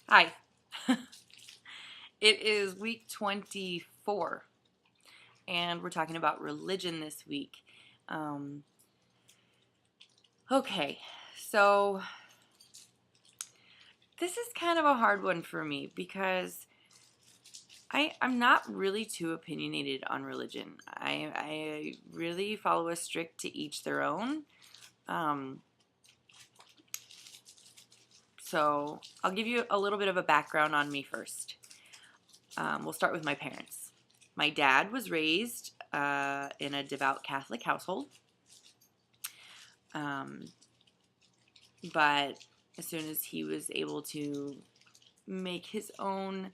Hi. It is week 24, and we're talking about religion this week. Um, okay, so this is kind of a hard one for me because I'm not really too opinionated on religion. I really follow a strict to each their own. Um, so I'll give you a little bit of a background on me first. We'll start with my parents. My dad was raised in a devout Catholic household, but as soon as he was able to make his own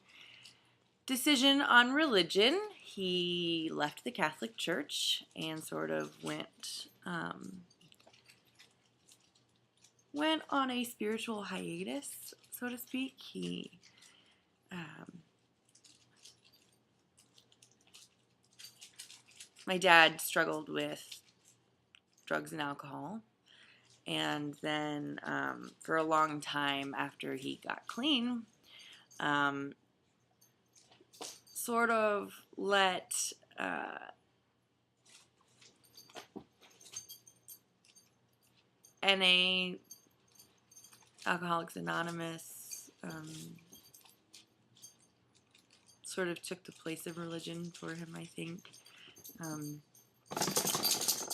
decision on religion, he left the Catholic Church and sort of went on a spiritual hiatus, so to speak. My dad struggled with drugs and alcohol, and then for a long time after he got clean, sort of let NA, Alcoholics Anonymous, sort of took the place of religion for him, I think.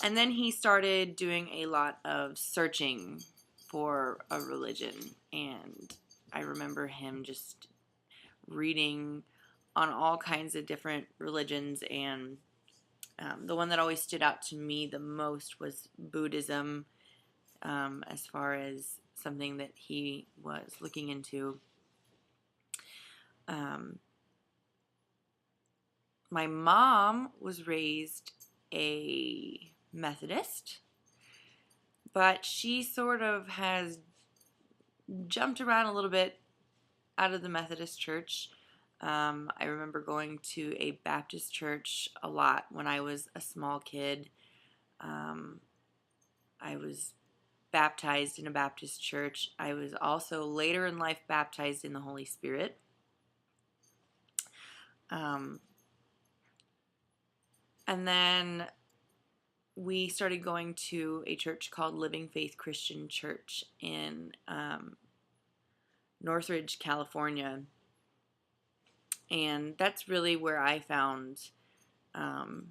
And then he started doing a lot of searching for a religion, and I remember him just reading on all kinds of different religions, and the one that always stood out to me the most was Buddhism, as far as something that he was looking into. My mom was raised a Methodist, but she sort of has jumped around a little bit out of the Methodist church. I remember going to a Baptist church a lot when I was a small kid. I was baptized in a Baptist church. I was also later in life baptized in the Holy Spirit. And then we started going to a church called Living Faith Christian Church in Northridge, California. And that's really where I found to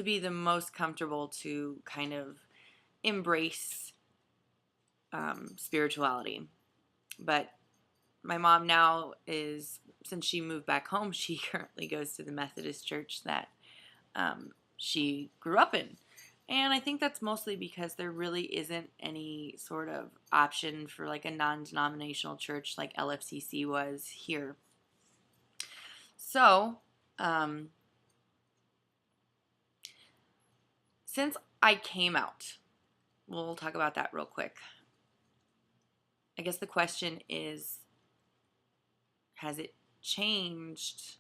be the most comfortable to kind of embrace spirituality. But my mom now since she moved back home, she currently goes to the Methodist church that she grew up in. And I think that's mostly because there really isn't any sort of option for like a non-denominational church like LFCC was here. So, since I came out, we'll talk about that real quick. I guess the question is, has it changed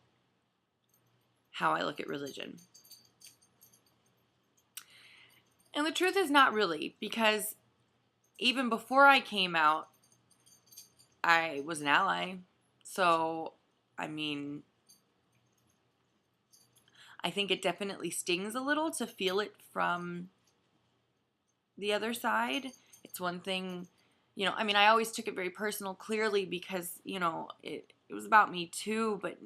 how I look at religion? And the truth is not really, because even before I came out, I was an ally. So, I mean, I think it definitely stings a little to feel it from the other side. It's one thing, I mean, I always took it very personal, clearly, because, it was about me too, but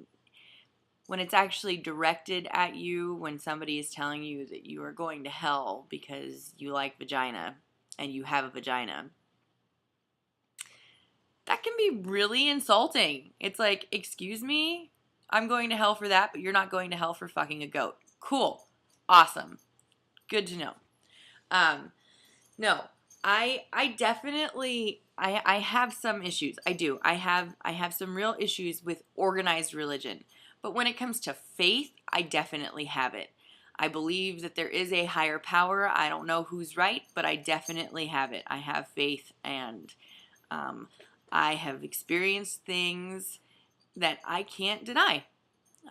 when it's actually directed at you, when somebody is telling you that you are going to hell because you like vagina and you have a vagina, that can be really insulting. It's like, excuse me, I'm going to hell for that, but you're not going to hell for fucking a goat. Cool. Awesome. Good to know. No, I definitely I have some issues. I do. I have some real issues with organized religion. But when it comes to faith, I definitely have it. I believe that there is a higher power. I don't know who's right, but I definitely have it. I have faith, and I have experienced things that I can't deny.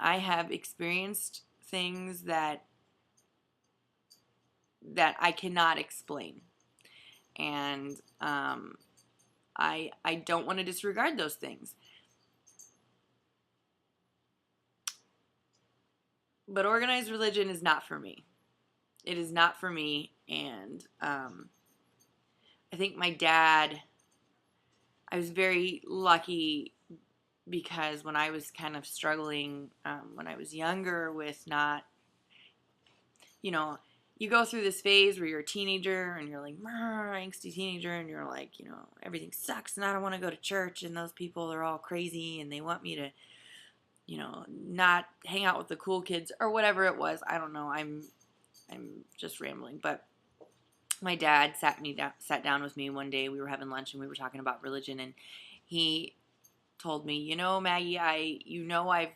I have experienced things that I cannot explain. And I don't want to disregard those things. But organized religion is not for me. It is not for me. And I think my dad, I was very lucky because when I was kind of struggling when I was younger with not, you know, you go through this phase where you're a teenager and you're like, angsty teenager, and you're like, you know, everything sucks and I don't want to go to church and those people are all crazy and they want me to, you know, not hang out with the cool kids or whatever it was. I don't know. I'm just rambling, but my dad sat down with me one day. We were having lunch and we were talking about religion, and he told me, you know, Maggie, I've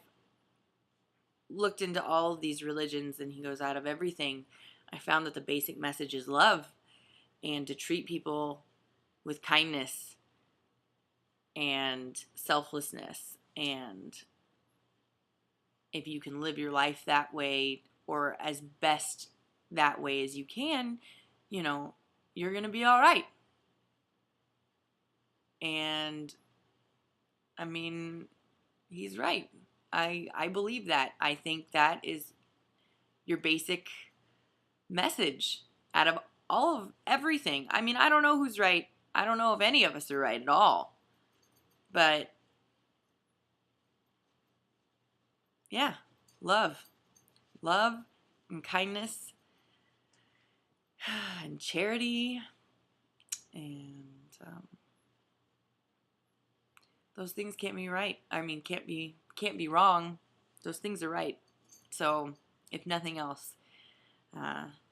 looked into all of these religions, and he goes, out of everything, I found that the basic message is love and to treat people with kindness and selflessness. And if you can live your life that way, or as best that way as you can, you know, you're going to be all right. And I mean, he's right. I believe that. I think that is your basic message out of all of everything. I mean, I don't know who's right. I don't know if any of us are right at all. But yeah, love and kindness and charity, and those things can't be right. I mean, can't be wrong. Those things are right. So if nothing else,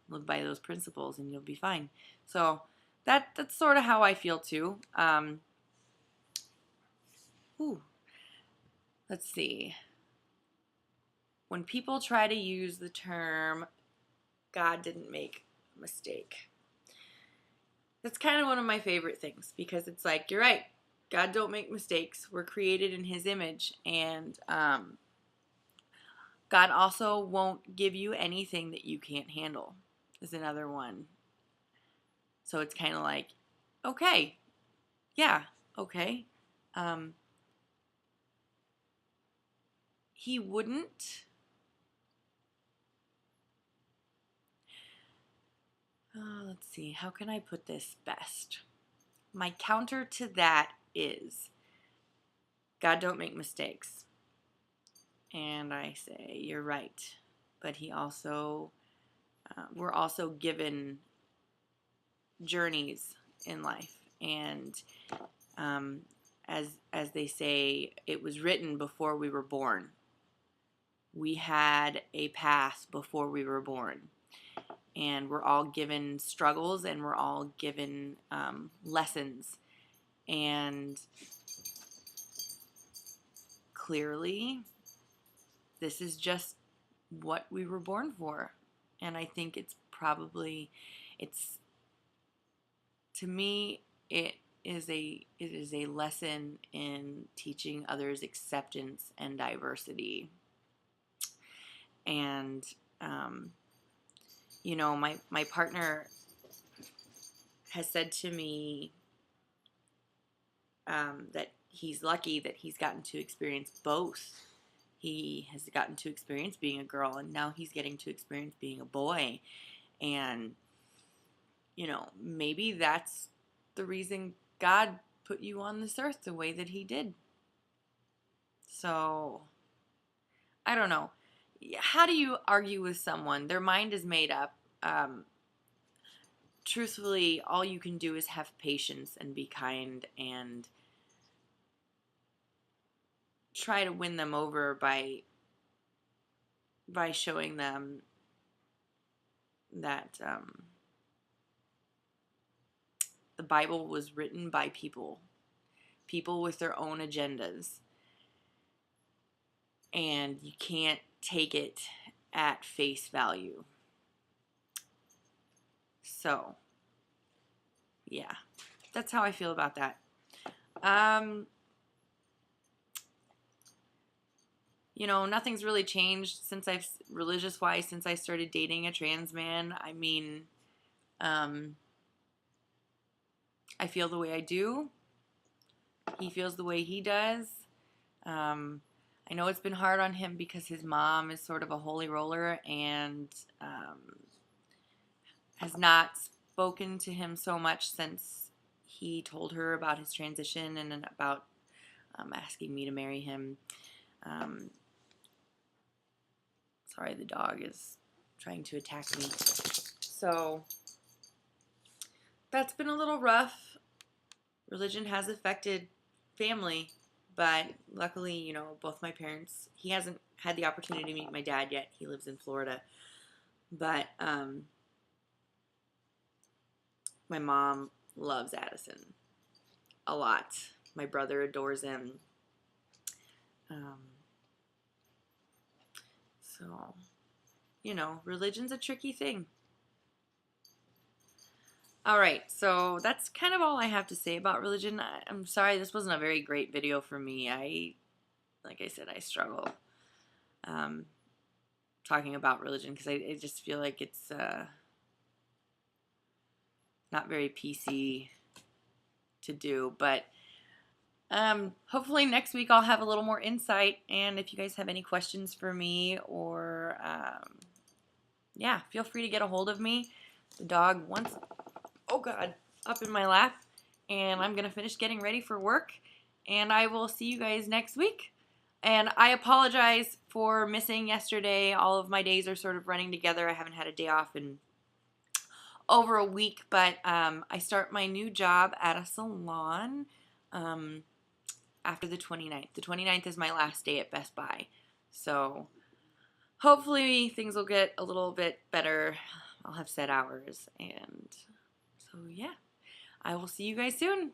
live by those principles and you'll be fine. So that's sort of how I feel too. Let's see. When people try to use the term God didn't make a mistake, that's kind of one of my favorite things, because it's like, you're right. God don't make mistakes. We're created in his image. And God also won't give you anything that you can't handle, is another one. So it's kind of like, okay, yeah, okay. He wouldn't. Let's see, how can I put this best? My counter to that is, God don't make mistakes. And I say, you're right. But he also, we're also given journeys in life. And as they say, it was written before we were born. We had a path before we were born. And we're all given struggles, and we're all given lessons. And clearly, this is just what we were born for. And I think to me, it is a lesson in teaching others acceptance and diversity. And you know, my partner has said to me that he's lucky that he's gotten to experience both. He has gotten to experience being a girl, and now he's getting to experience being a boy. And, you know, maybe that's the reason God put you on this earth the way that he did. So, I don't know. How do you argue with someone? Their mind is made up. Truthfully, all you can do is have patience and be kind and try to win them over by showing them that the Bible was written by people with their own agendas, and you can't take it at face value. So, yeah, that's how I feel about that. You know, nothing's really changed since religious-wise, since I started dating a trans man. I mean, I feel the way I do. he feels the way he does. I know it's been hard on him because his mom is sort of a holy roller and has not spoken to him so much since he told her about his transition and about asking me to marry him. Sorry, the dog is trying to attack me. So that's been a little rough. Religion has affected family, but luckily, you know, both my parents, he hasn't had the opportunity to meet my dad yet. He lives in Florida. But my mom loves Addison a lot. My brother adores him. So, you know, religion's a tricky thing. All right, so that's kind of all I have to say about religion. I'm sorry, this wasn't a very great video for me. Like I said, I struggle talking about religion because I just feel like it's not very PC to do. But hopefully next week I'll have a little more insight. And if you guys have any questions for me or, yeah, feel free to get a hold of me. The dog wants, oh God, up in my lap. And I'm going to finish getting ready for work. And I will see you guys next week. And I apologize for missing yesterday. All of my days are sort of running together. I haven't had a day off in over a week. But I start my new job at a salon after the 29th. The 29th is my last day at Best Buy. So hopefully things will get a little bit better. I'll have set hours. And so, yeah. I will see you guys soon.